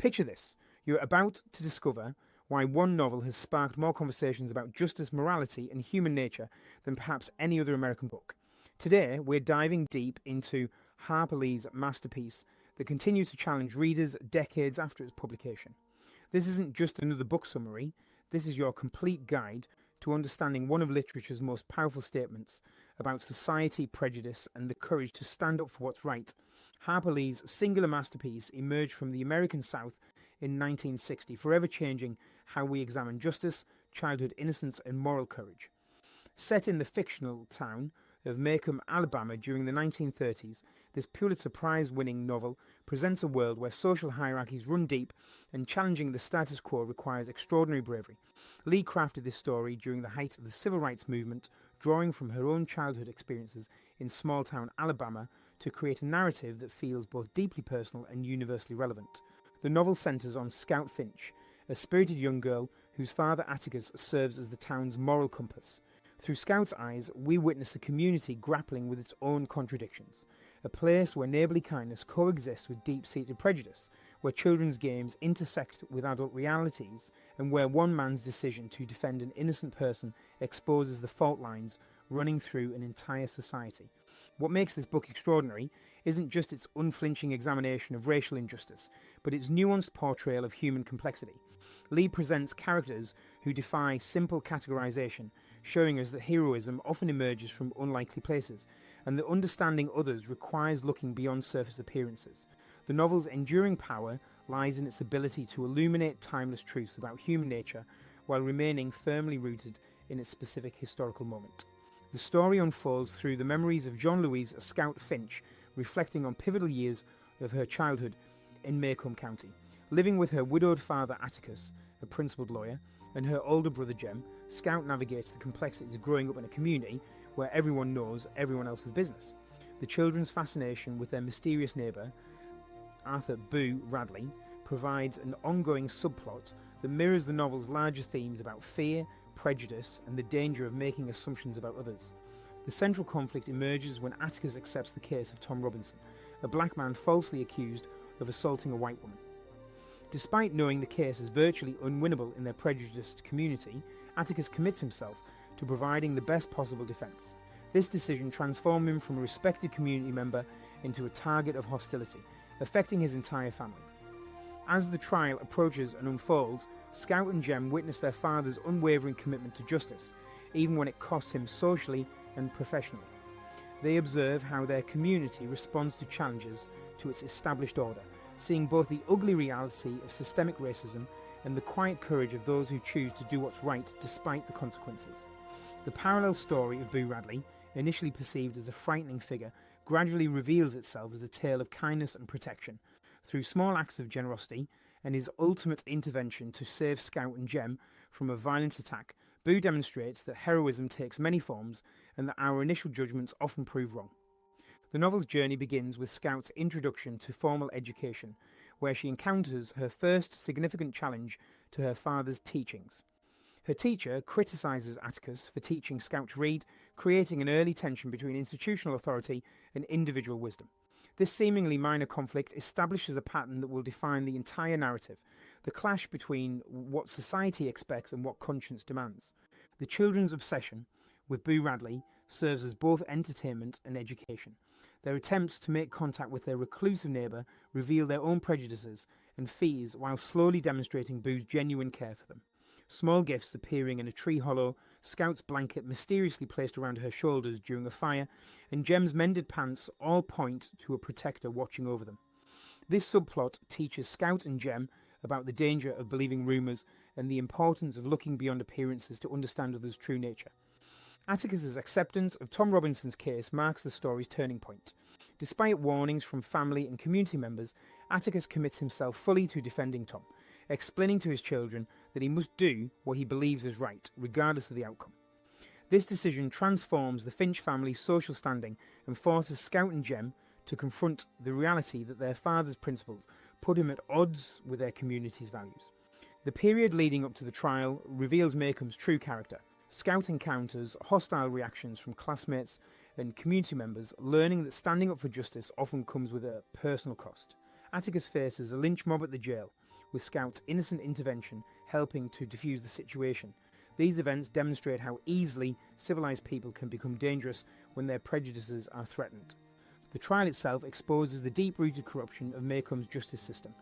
Picture this. You're about to discover why one novel has sparked more conversations about justice, morality, and human nature than perhaps any other American book. Today, we're diving deep into Harper Lee's masterpiece that continues to challenge readers decades after its publication. This isn't just another book summary, this is your complete guide to understanding one of literature's most powerful statements about society, prejudice, and the courage to stand up for what's right. Harper Lee's singular masterpiece emerged from the American South in 1960, forever changing how we examine justice, childhood innocence, and moral courage. Set in the fictional town of Macomb, Alabama during the 1930s, this Pulitzer Prize-winning novel presents a world where social hierarchies run deep and challenging the status quo requires extraordinary bravery. Lee crafted this story during the height of the civil rights movement, drawing from her own childhood experiences in small-town Alabama to create a narrative that feels both deeply personal and universally relevant. The novel centers on Scout Finch, a spirited young girl whose father Atticus serves as the town's moral compass. Through Scout's eyes, we witness a community grappling with its own contradictions, a place where neighbourly kindness coexists with deep-seated prejudice, where children's games intersect with adult realities, and where one man's decision to defend an innocent person exposes the fault lines running through an entire society. What makes this book extraordinary isn't just its unflinching examination of racial injustice, but its nuanced portrayal of human complexity. Lee presents characters who defy simple categorization, showing us that heroism often emerges from unlikely places, and that understanding others requires looking beyond surface appearances. The novel's enduring power lies in its ability to illuminate timeless truths about human nature while remaining firmly rooted in its specific historical moment. The story unfolds through the memories of John Louise Scout Finch, reflecting on pivotal years of her childhood in Macomb County. Living with her widowed father Atticus, a principled lawyer, and her older brother Jem, Scout navigates the complexities of growing up in a community where everyone knows everyone else's business. The children's fascination with their mysterious neighbour, Arthur Boo Radley, provides an ongoing subplot that mirrors the novel's larger themes about fear, prejudice, and the danger of making assumptions about others. The central conflict emerges when Atticus accepts the case of Tom Robinson, a black man falsely accused of assaulting a white woman. Despite knowing the case is virtually unwinnable in their prejudiced community, Atticus commits himself to providing the best possible defence. This decision transformed him from a respected community member into a target of hostility, affecting his entire family. As the trial approaches and unfolds, Scout and Jem witness their father's unwavering commitment to justice, even when it costs him socially and professionally. They observe how their community responds to challenges to its established order, seeing both the ugly reality of systemic racism and the quiet courage of those who choose to do what's right despite the consequences. The parallel story of Boo Radley, initially perceived as a frightening figure, gradually reveals itself as a tale of kindness and protection. Through small acts of generosity and his ultimate intervention to save Scout and Jem from a violent attack, Boo demonstrates that heroism takes many forms and that our initial judgments often prove wrong. The novel's journey begins with Scout's introduction to formal education, where she encounters her first significant challenge to her father's teachings. Her teacher criticises Atticus for teaching Scout to read, creating an early tension between institutional authority and individual wisdom. This seemingly minor conflict establishes a pattern that will define the entire narrative, the clash between what society expects and what conscience demands. The children's obsession with Boo Radley serves as both entertainment and education. Their attempts to make contact with their reclusive neighbour reveal their own prejudices and fears while slowly demonstrating Boo's genuine care for them. Small gifts appearing in a tree hollow, Scout's blanket mysteriously placed around her shoulders during a fire, and Jem's mended pants all point to a protector watching over them. This subplot teaches Scout and Jem about the danger of believing rumours and the importance of looking beyond appearances to understand others' true nature. Atticus's acceptance of Tom Robinson's case marks the story's turning point. Despite warnings from family and community members, Atticus commits himself fully to defending Tom, explaining to his children that he must do what he believes is right, regardless of the outcome. This decision transforms the Finch family's social standing and forces Scout and Jem to confront the reality that their father's principles put him at odds with their community's values. The period leading up to the trial reveals Macomb's true character. Scout encounters hostile reactions from classmates and community members, learning that standing up for justice often comes with a personal cost. Atticus faces a lynch mob at the jail, with Scout's innocent intervention helping to defuse the situation. These events demonstrate how easily civilized people can become dangerous when their prejudices are threatened. The trial itself exposes the deep-rooted corruption of Maycomb's justice system.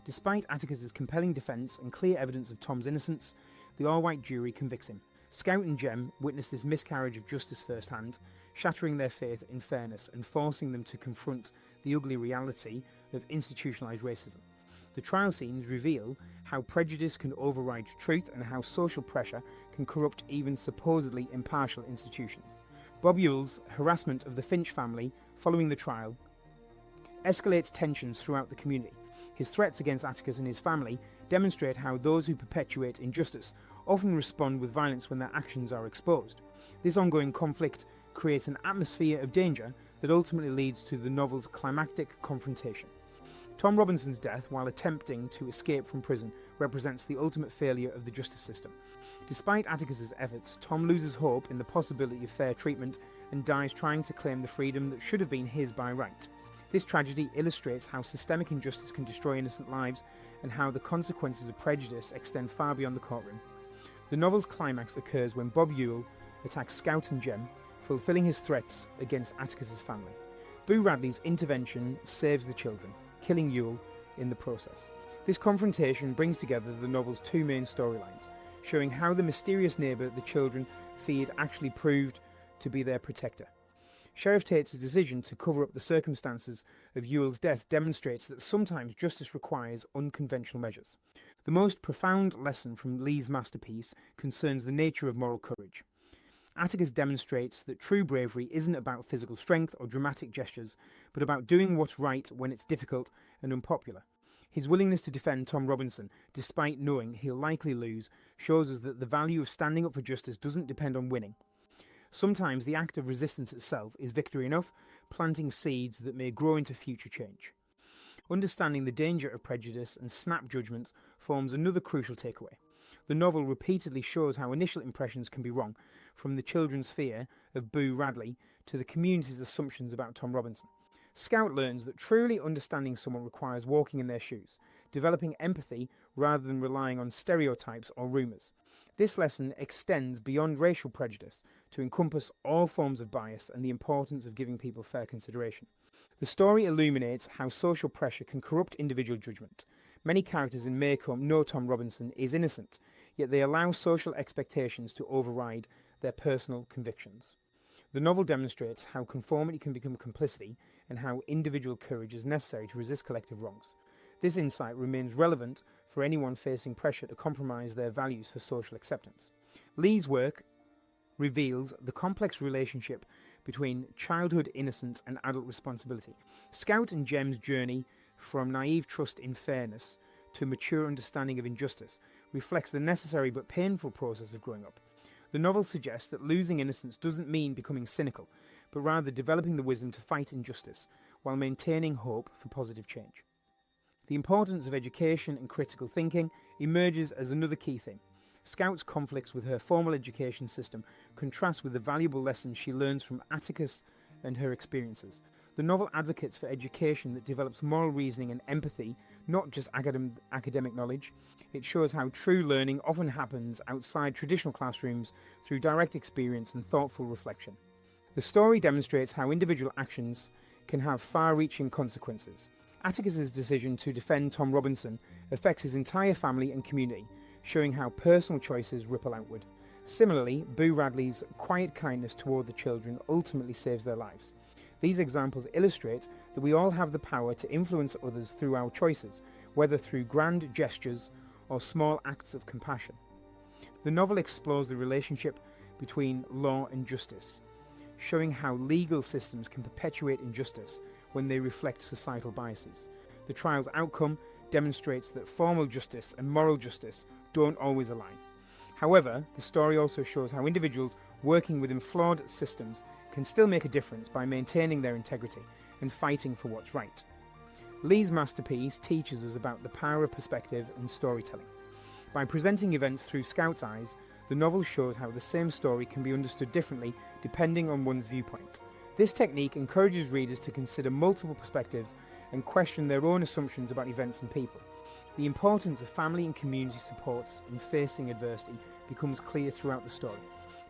Despite Atticus's compelling defence and clear evidence of Tom's innocence, the all-white jury convicts him. Scout and Jem witness this miscarriage of justice firsthand, shattering their faith in fairness and forcing them to confront the ugly reality of institutionalised racism. The trial scenes reveal how prejudice can override truth and how social pressure can corrupt even supposedly impartial institutions. Bob Ewell's harassment of the Finch family following the trial escalates tensions throughout the community. His threats against Atticus and his family demonstrate how those who perpetuate injustice often respond with violence when their actions are exposed. This ongoing conflict creates an atmosphere of danger that ultimately leads to the novel's climactic confrontation. Tom Robinson's death, while attempting to escape from prison, represents the ultimate failure of the justice system. Despite Atticus's efforts, Tom loses hope in the possibility of fair treatment and dies trying to claim the freedom that should have been his by right. This tragedy illustrates how systemic injustice can destroy innocent lives and how the consequences of prejudice extend far beyond the courtroom. The novel's climax occurs when Bob Ewell attacks Scout and Jem, fulfilling his threats against Atticus's family. Boo Radley's intervention saves the children, killing Ewell in the process. This confrontation brings together the novel's two main storylines, showing how the mysterious neighbour the children feared actually proved to be their protector. Sheriff Tate's decision to cover up the circumstances of Ewell's death demonstrates that sometimes justice requires unconventional measures. The most profound lesson from Lee's masterpiece concerns the nature of moral courage. Atticus demonstrates that true bravery isn't about physical strength or dramatic gestures, but about doing what's right when it's difficult and unpopular. His willingness to defend Tom Robinson, despite knowing he'll likely lose, shows us that the value of standing up for justice doesn't depend on winning. Sometimes the act of resistance itself is victory enough, planting seeds that may grow into future change. Understanding the danger of prejudice and snap judgments forms another crucial takeaway. The novel repeatedly shows how initial impressions can be wrong, from the children's fear of Boo Radley to the community's assumptions about Tom Robinson. Scout learns that truly understanding someone requires walking in their shoes, developing empathy rather than relying on stereotypes or rumours. This lesson extends beyond racial prejudice to encompass all forms of bias and the importance of giving people fair consideration. The story illuminates how social pressure can corrupt individual judgment. Many characters in Maycomb know Tom Robinson is innocent, yet they allow social expectations to override their personal convictions. The novel demonstrates how conformity can become complicity and how individual courage is necessary to resist collective wrongs. This insight remains relevant for anyone facing pressure to compromise their values for social acceptance. Lee's work reveals the complex relationship between childhood innocence and adult responsibility. Scout and Jem's journey from naive trust in fairness to mature understanding of injustice reflects the necessary but painful process of growing up. The novel suggests that losing innocence doesn't mean becoming cynical, but rather developing the wisdom to fight injustice while maintaining hope for positive change. The importance of education and critical thinking emerges as another key theme. Scout's conflicts with her formal education system contrast with the valuable lessons she learns from Atticus and her experiences. The novel advocates for education that develops moral reasoning and empathy, not just academic knowledge. It shows how true learning often happens outside traditional classrooms through direct experience and thoughtful reflection. The story demonstrates how individual actions can have far-reaching consequences. Atticus's decision to defend Tom Robinson affects his entire family and community, showing how personal choices ripple outward. Similarly, Boo Radley's quiet kindness toward the children ultimately saves their lives. These examples illustrate that we all have the power to influence others through our choices, whether through grand gestures or small acts of compassion. The novel explores the relationship between law and justice, showing how legal systems can perpetuate injustice when they reflect societal biases. The trial's outcome demonstrates that formal justice and moral justice don't always align. However, the story also shows how individuals working within flawed systems can still make a difference by maintaining their integrity and fighting for what's right. Lee's masterpiece teaches us about the power of perspective and storytelling. By presenting events through Scout's eyes, the novel shows how the same story can be understood differently depending on one's viewpoint. This technique encourages readers to consider multiple perspectives and question their own assumptions about events and people. The importance of family and community supports in facing adversity becomes clear throughout the story.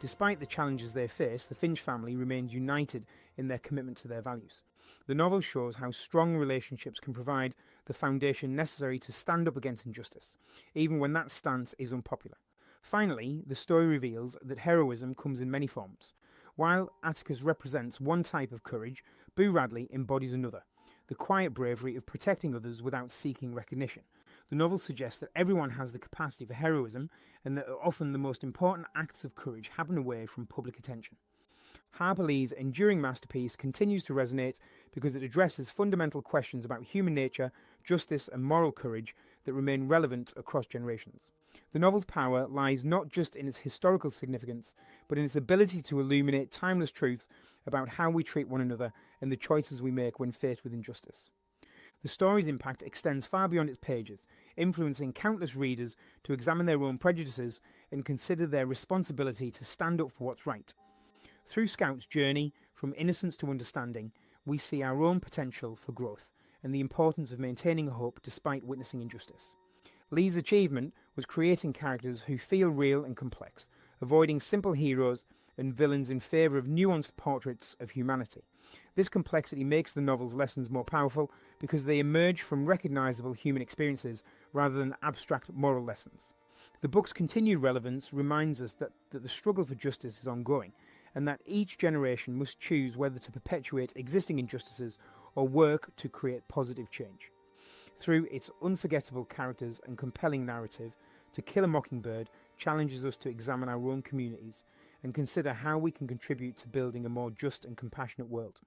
Despite the challenges they face, the Finch family remains united in their commitment to their values. The novel shows how strong relationships can provide the foundation necessary to stand up against injustice, even when that stance is unpopular. Finally, the story reveals that heroism comes in many forms. While Atticus represents one type of courage, Boo Radley embodies another, the quiet bravery of protecting others without seeking recognition. The novel suggests that everyone has the capacity for heroism and that often the most important acts of courage happen away from public attention. Harper Lee's enduring masterpiece continues to resonate because it addresses fundamental questions about human nature, justice and moral courage that remain relevant across generations. The novel's power lies not just in its historical significance, but in its ability to illuminate timeless truths about how we treat one another and the choices we make when faced with injustice. The story's impact extends far beyond its pages, influencing countless readers to examine their own prejudices and consider their responsibility to stand up for what's right. Through Scout's journey from innocence to understanding, we see our own potential for growth and the importance of maintaining hope despite witnessing injustice. Lee's achievement was creating characters who feel real and complex, avoiding simple heroes and villains in favour of nuanced portraits of humanity. This complexity makes the novel's lessons more powerful because they emerge from recognisable human experiences rather than abstract moral lessons. The book's continued relevance reminds us that the struggle for justice is ongoing, and that each generation must choose whether to perpetuate existing injustices or work to create positive change. Through its unforgettable characters and compelling narrative, To Kill a Mockingbird challenges us to examine our own communities and consider how we can contribute to building a more just and compassionate world.